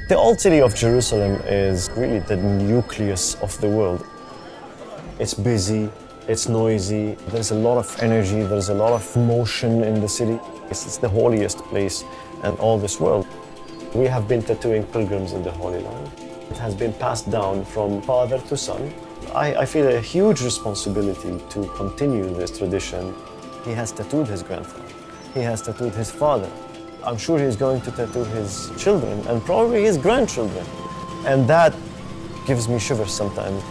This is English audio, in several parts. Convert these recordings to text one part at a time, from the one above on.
The old city of Jerusalem is really the nucleus of the world. It's busy, it's noisy, there's a lot of energy, there's a lot of motion in the city. It's the holiest place in all this world. We have been tattooing pilgrims in the Holy Land. It has been passed down from father to son. I feel a huge responsibility to continue this tradition. He has tattooed his grandfather. He has tattooed his father. I'm sure he's going to tattoo his children and probably his grandchildren. And that gives me shivers sometimes.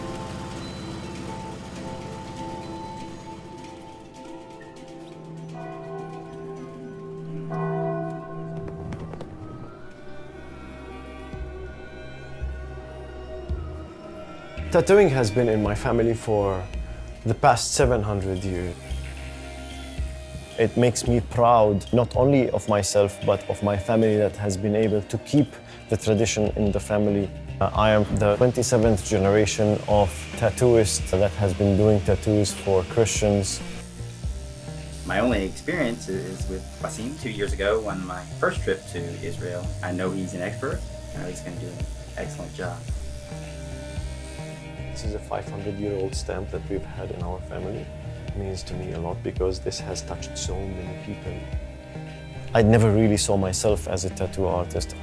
Tattooing has been in my family for the past 700 years. It makes me proud, not only of myself, but of my family that has been able to keep the tradition in the family. I am the 27th generation of tattooists that has been doing tattoos for Christians. My only experience is with Wasim 2 years ago on my first trip to Israel. I know he's an expert. I know he's going to do an excellent job. This is a 500-year-old stamp that we've had in our family. It means to me a lot because this has touched so many people. I never really saw myself as a tattoo artist.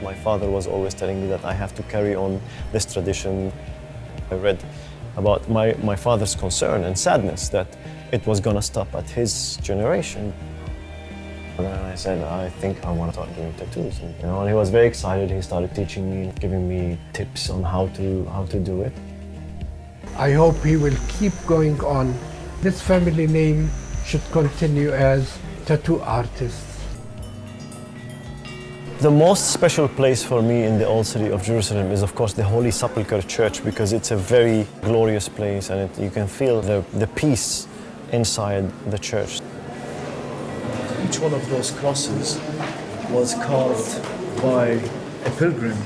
My father was always telling me that I have to carry on this tradition. I read about my father's concern and sadness that it was gonna stop at his generation. And then I said, I think I want to start doing tattoos. And he was very excited. He started teaching me, giving me tips on how to do it. I hope he will keep going on. This family name should continue as tattoo artists. The most special place for me in the old city of Jerusalem is, of course, the Holy Sepulchre Church, because it's a very glorious place and you can feel the peace inside the church. Each one of those crosses was carved by a pilgrim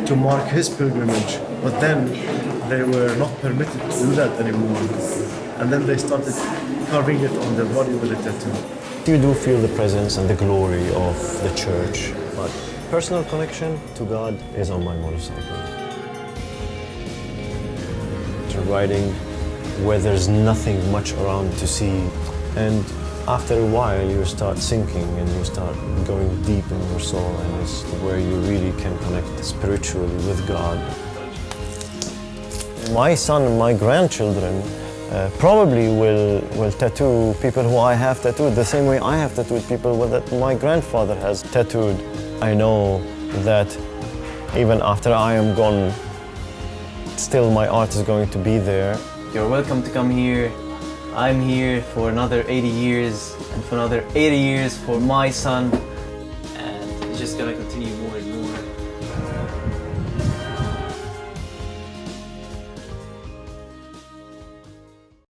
to mark his pilgrimage, but then they were not permitted to do that anymore. And then they started carving it on their body with a tattoo. You do feel the presence and the glory of the church, but personal connection to God is on my motorcycle. Riding where there's nothing much around to see, and after a while you start sinking and you start going deep in your soul, and it's where you really can connect spiritually with God. My son and my grandchildren probably will tattoo people who I have tattooed the same way I have tattooed people that my grandfather has tattooed. I know that even after I am gone, still my art is going to be there. You're welcome to come here. I'm here for another 80 years and for another 80 years for my son, and it's just gonna continue more